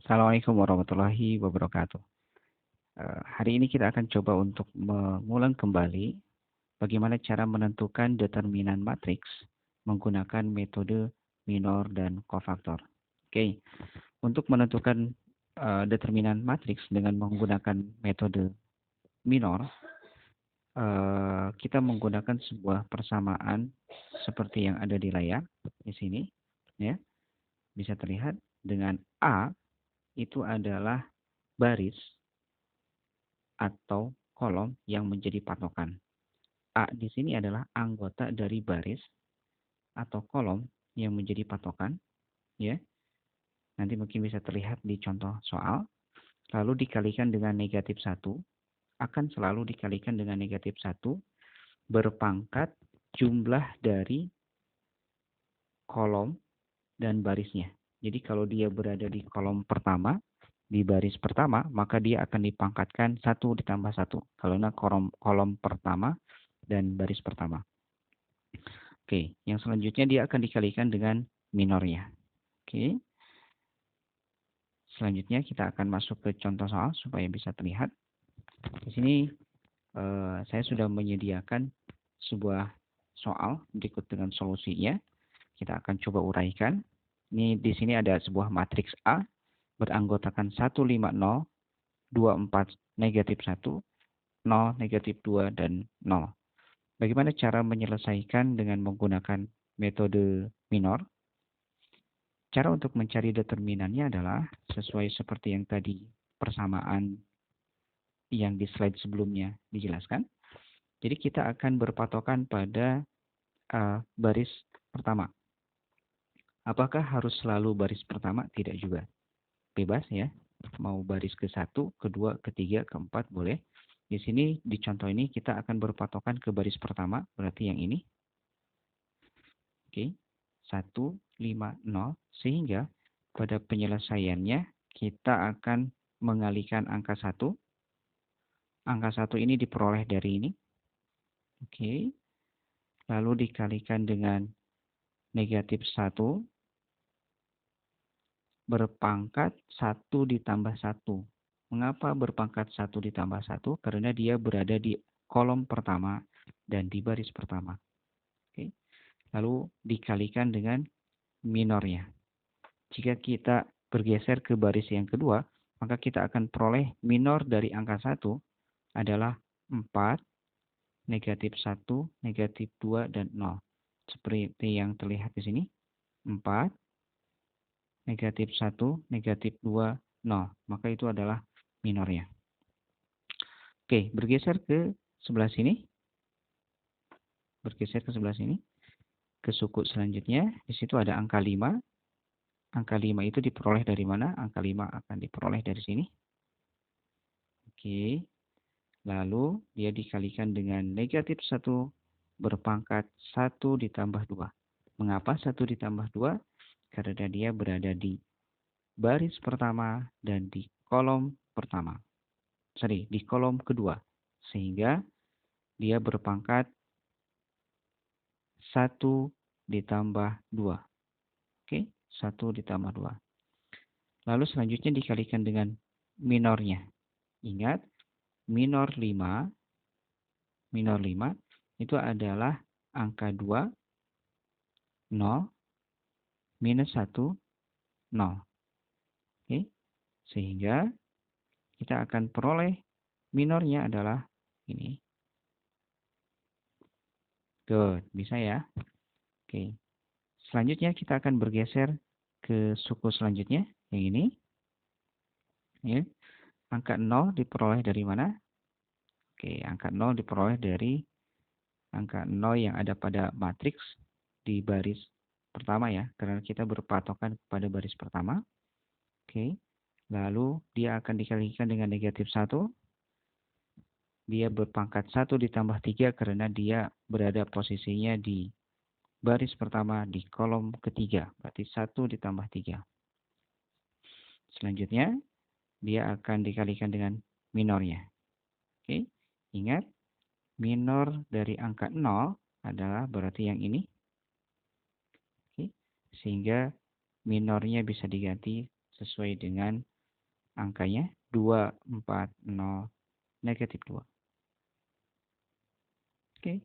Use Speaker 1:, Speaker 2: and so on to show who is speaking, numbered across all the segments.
Speaker 1: Assalamualaikum warahmatullahi wabarakatuh. Hari ini kita akan coba untuk mengulang kembali bagaimana cara menentukan determinan matriks menggunakan metode minor dan kofaktor. Oke, untuk menentukan determinan matriks dengan menggunakan metode minor, kita menggunakan sebuah persamaan seperti yang ada di layar di sini, ya, bisa terlihat dengan A itu adalah baris atau kolom yang menjadi patokan. A di sini adalah anggota dari baris atau kolom yang menjadi patokan, ya. Nanti mungkin bisa terlihat di contoh soal. Lalu dikalikan dengan negatif 1, akan selalu dikalikan dengan negatif 1 berpangkat jumlah dari kolom dan barisnya. Jadi kalau dia berada di kolom pertama, di baris pertama, maka dia akan dipangkatkan 1 ditambah 1. Karena kolom pertama dan baris pertama. Oke, yang selanjutnya dia akan dikalikan dengan minornya. Oke, selanjutnya kita akan masuk ke contoh soal supaya bisa terlihat. Di sini saya sudah menyediakan sebuah soal berikut dengan solusinya. Kita akan coba uraikan. Ini di sini ada sebuah matriks A beranggotakan 1, 5, 0, 2, 4, negatif 1, 0, negatif 2, dan 0. Bagaimana cara menyelesaikan dengan menggunakan metode minor? Cara untuk mencari determinannya adalah sesuai seperti yang tadi persamaan yang di slide sebelumnya dijelaskan. Jadi kita akan berpatokan pada baris pertama. Apakah harus selalu baris pertama? Tidak juga. Bebas ya. Mau baris ke-1, kedua, ketiga, keempat boleh. Di sini di contoh ini kita akan berpatokan ke baris pertama, berarti yang ini. Oke. 1, 5, 0. Sehingga pada penyelesaiannya kita akan mengalihkan angka 1. Angka 1 ini diperoleh dari ini. Oke. Lalu dikalikan dengan negatif 1 berpangkat 1 ditambah 1. Mengapa berpangkat 1 ditambah 1? Karena dia berada di kolom pertama dan di baris pertama. Oke. Lalu dikalikan dengan minornya. Jika kita bergeser ke baris yang kedua, maka kita akan peroleh minor dari angka 1 adalah 4, negatif 1, negatif 2, dan 0. Seperti yang terlihat di sini. 4, negatif 1, negatif 2, 0. Maka itu adalah minornya. Oke, bergeser ke sebelah sini. Bergeser ke sebelah sini. Ke suku selanjutnya, di situ ada angka 5. Angka 5 itu diperoleh dari mana? Angka 5 akan diperoleh dari sini. Oke. Lalu dia dikalikan dengan negatif 1 berpangkat 1 ditambah 2. Mengapa 1 ditambah 2? Karena dia berada di baris pertama dan di kolom pertama. Di kolom kedua. Sehingga dia berpangkat 1 ditambah 2. Oke, 1 ditambah 2. Lalu selanjutnya dikalikan dengan minornya. Ingat, minor 5 itu adalah angka 2, 0, minus 1, 0. Oke, sehingga kita akan peroleh minornya adalah ini. Good, bisa ya. Oke, selanjutnya kita akan bergeser ke suku selanjutnya, yang ini. Ya. Angka 0 diperoleh dari mana? Oke, angka 0 diperoleh dari angka 0 yang ada pada matriks di baris pertama ya, karena kita berpatokan pada baris pertama. Oke, lalu dia akan dikalikan dengan negatif 1. Dia berpangkat 1 ditambah 3 karena dia berada posisinya di baris pertama di kolom ketiga, berarti 1 ditambah 3. Selanjutnya, dia akan dikalikan dengan minornya. Oke, ingat minor dari angka 0 adalah berarti yang ini. Oke, sehingga minornya bisa diganti sesuai dengan angkanya 2, 4, 0, negatif 2. Oke,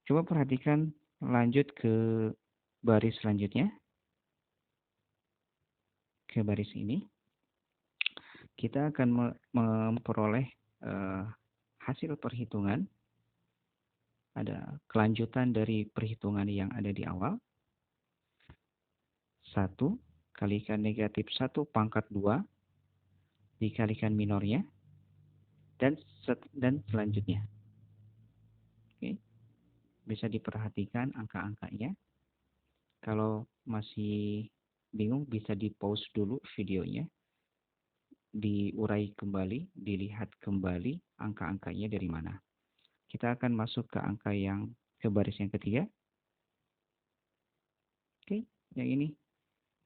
Speaker 1: coba perhatikan lanjut ke baris selanjutnya. Ke baris ini, kita akan memperoleh hasil perhitungan. Ada kelanjutan dari perhitungan yang ada di awal. 1 kalikan negatif 1 pangkat 2 dikalikan minornya dan selanjutnya. Oke. Bisa diperhatikan angka-angkanya. Kalau masih bingung bisa di-pause dulu videonya. Diurai kembali, dilihat kembali angka-angkanya dari mana. Kita akan masuk ke angka yang ke baris yang ketiga. Oke, yang ini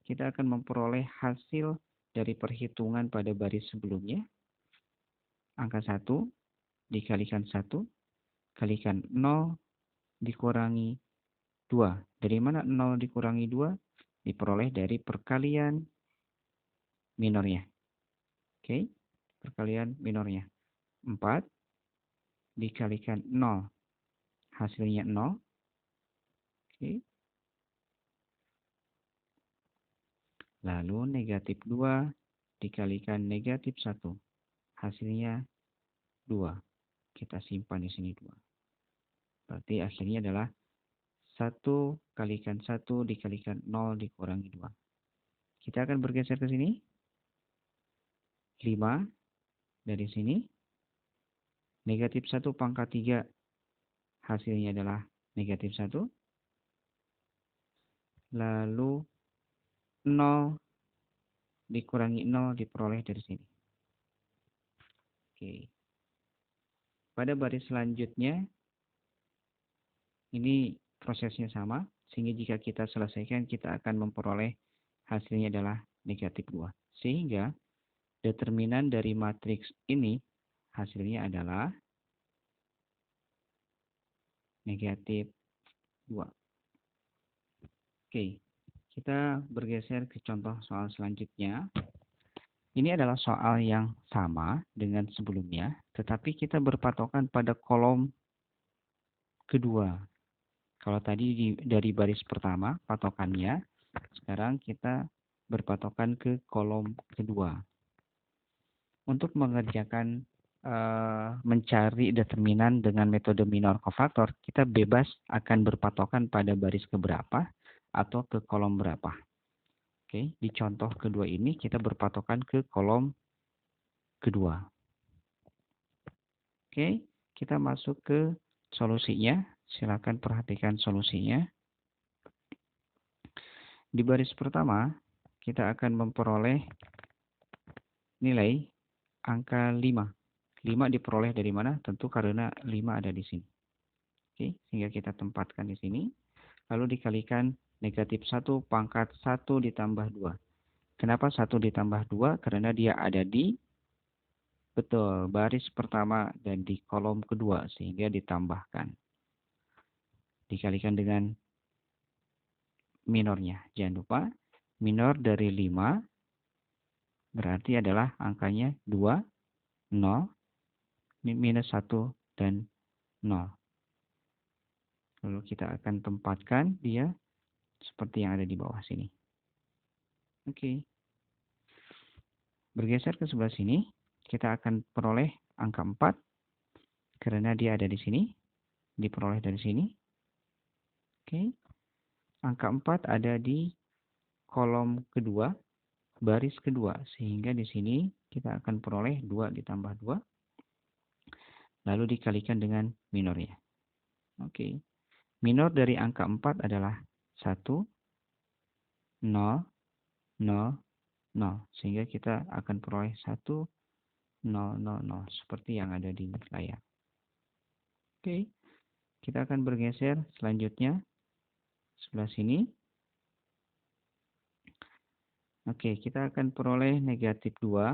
Speaker 1: kita akan memperoleh hasil dari perhitungan pada baris sebelumnya. Angka 1 dikalikan 1 kalikan 0 dikurangi 2. Dari mana 0 dikurangi 2? Diperoleh dari perkalian minornya. Oke, perkalian minornya. 4 dikalikan 0. Hasilnya 0. Oke. Lalu negatif 2 dikalikan negatif 1. Hasilnya 2. Kita simpan di sini 2. Berarti akhirnya adalah 1 kalikan 1 dikalikan 0 dikurangi 2. Kita akan bergeser ke sini. 5 dari sini. Negatif 1 pangkat 3. Hasilnya adalah negatif 1. Lalu 0 dikurangi 0 diperoleh dari sini. Oke. Pada baris selanjutnya, ini prosesnya sama. Sehingga jika kita selesaikan, kita akan memperoleh hasilnya adalah negatif 2. Sehingga determinan dari matriks ini hasilnya adalah negatif 2. Oke, kita bergeser ke contoh soal selanjutnya. Ini adalah soal yang sama dengan sebelumnya, tetapi kita berpatokan pada kolom kedua. Kalau tadi dari baris pertama patokannya, sekarang kita berpatokan ke kolom kedua. Untuk mengerjakan mencari determinan dengan metode minor kofaktor, kita bebas akan berpatokan pada baris keberapa atau ke kolom berapa. Oke, di contoh kedua ini kita berpatokan ke kolom kedua. Oke, kita masuk ke solusinya. Silakan perhatikan solusinya. Di baris pertama, kita akan memperoleh nilai angka 5. 5 diperoleh dari mana? Tentu karena 5 ada di sini. Oke, sehingga kita tempatkan di sini. Lalu dikalikan negatif 1 pangkat 1 ditambah 2. Kenapa 1 ditambah 2? Karena dia ada di baris pertama dan di kolom kedua, sehingga ditambahkan. Dikalikan dengan minornya. Jangan lupa, minor dari 5 berarti adalah angkanya 2, 0, minus 1, dan 0. Lalu kita akan tempatkan dia seperti yang ada di bawah sini. Oke. Bergeser ke sebelah sini, kita akan peroleh angka 4 karena dia ada di sini, diperoleh dari sini. Oke. Angka 4 ada di kolom kedua, baris kedua, sehingga di sini kita akan peroleh 2 ditambah 2, lalu dikalikan dengan minornya. Oke. Minor dari angka 4 adalah 1, 0, 0, 0. Sehingga kita akan peroleh 1, 0, 0, 0. Seperti yang ada di layar. Oke. Kita akan bergeser selanjutnya. Sebelah sini. Oke, kita akan peroleh negatif 2.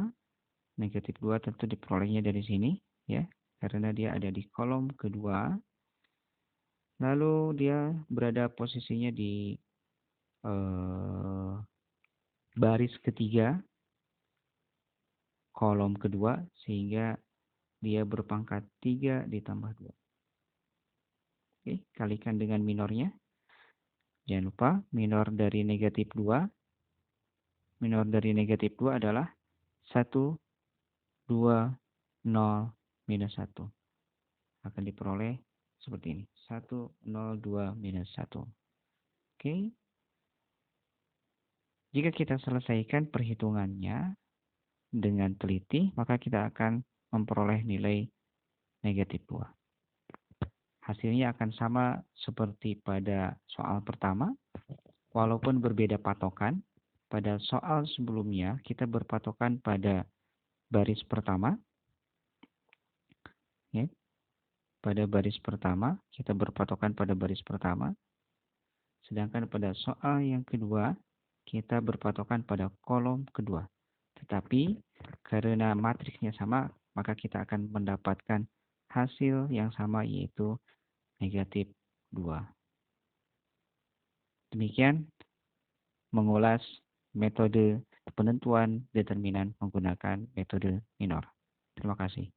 Speaker 1: Negatif 2 tentu diperolehnya dari sini, ya, karena dia ada di kolom kedua. Lalu dia berada posisinya di baris ketiga. kolom kedua sehingga dia berpangkat 3 ditambah 2. Oke, kalikan dengan minornya. Jangan lupa minor dari negatif 2. Minor dari negatif 2 adalah 1, 2, 0, minus 1. Akan diperoleh seperti ini. 1, 0, 2, minus 1. Oke. Jika kita selesaikan perhitungannya dengan teliti, maka kita akan memperoleh nilai negatif 2. Hasilnya akan sama seperti pada soal pertama, walaupun berbeda patokan. Pada soal sebelumnya, kita berpatokan pada baris pertama. Ya. Pada baris pertama, kita berpatokan pada baris pertama. Sedangkan pada soal yang kedua, kita berpatokan pada kolom kedua. Tetapi karena matriksnya sama, maka kita akan mendapatkan hasil yang sama, yaitu negatif 2. Demikian mengulas metode penentuan determinan menggunakan metode minor. Terima kasih.